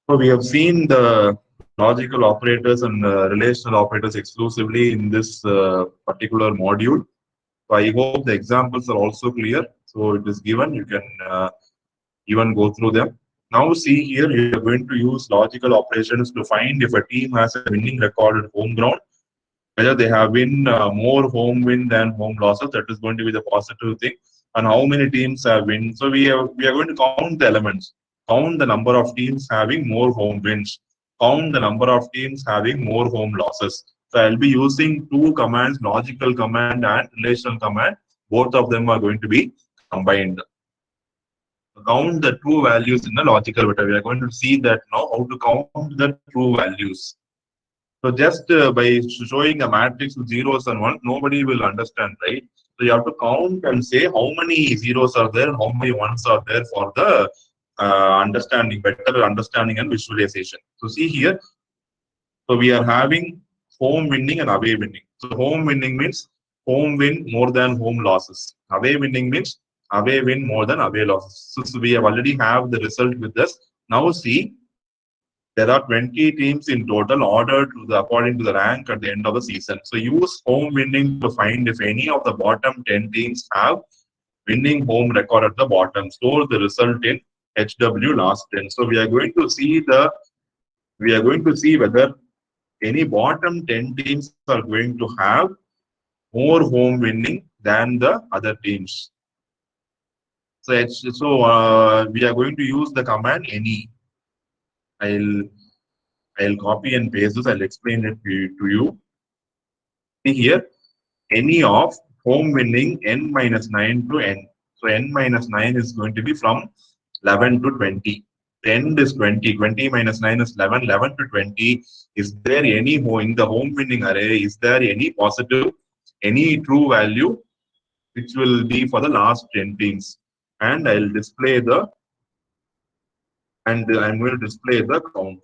So we have seen the logical operators and relational operators exclusively in this particular module. So I hope the examples are also clear. So it is given, you can even go through them. Now see here, you are going to use logical operations to find if a team has a winning record at home ground, whether they have win more home win than home losses. That is going to be the positive thing. And how many teams have win. So we are going to count the elements, count the number of teams having more home wins, count the number of teams having more home losses. So I'll be using two commands, logical command and relational command. Both of them are going to be combined. Count the true values in the logical vector. We are going to see that now how to count the true values. So just by showing a matrix with zeros and ones, nobody will understand, right? So you have to count and say how many zeros are there, how many ones are there for the understanding, better understanding and visualization. So see here, so we are having home winning and away winning. So home winning means home win more than home losses. Away winning means away win more than away losses. So we have already have the result with us. Now see, there are 20 teams in total ordered to according to the rank at the end of the season. So use home winning to find if any of the bottom 10 teams have winning home record at the bottom. Store the result in HW last 10. So we are going to see whether any bottom 10 teams are going to have more home winning than the other teams. So we are going to use the command any. I'll I'll copy and paste this. I'll explain it to you. See here, any of home winning n minus 9 to n. So n minus 9 is going to be from 11 to 20. The end is 20. 20 minus 9 is 11. 11 to 20. Is there any in the home winning array? Is there any positive, any true value which will be for the last 10 teams? And I'll display the I'm going to display the count.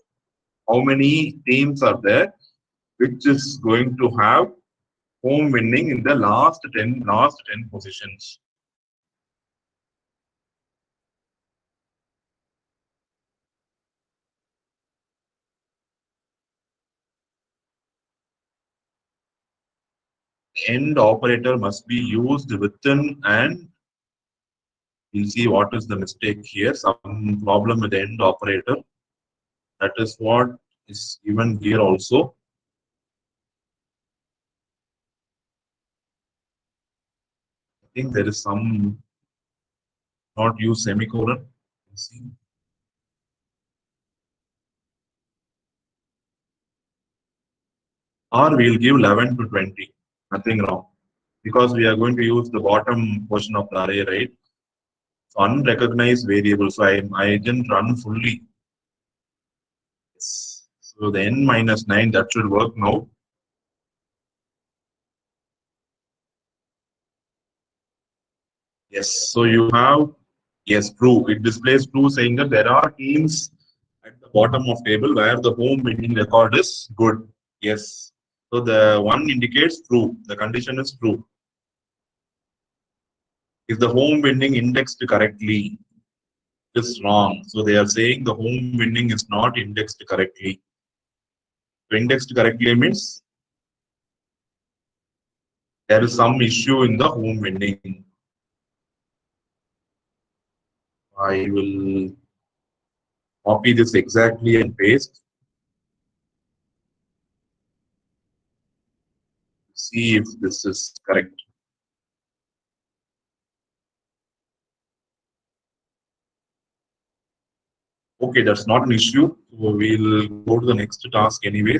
How many teams are there which is going to have home winning in the last 10 positions. End operator must be used within, and we'll see what is the mistake here. Some problem with the end operator. That is what is given here also. I think there is some not use semicolon. Let's see. Or we'll give 11 to 20. Nothing wrong. Because we are going to use the bottom portion of the array, right? So unrecognized variable. So I didn't run fully. Yes. So the n minus 9, that should work now. Yes. So you have, yes, true. It displays true, saying that there are teams at the bottom of table where the home winning record is good. Yes. So the one indicates true. The condition is true. Is the home winning indexed correctly? It's wrong. So they are saying the home winning is not indexed correctly. Indexed correctly means there is some issue in the home winning. I will copy this exactly and paste. See if this is correct. Okay, that's not an issue. So we'll go to the next task anyways.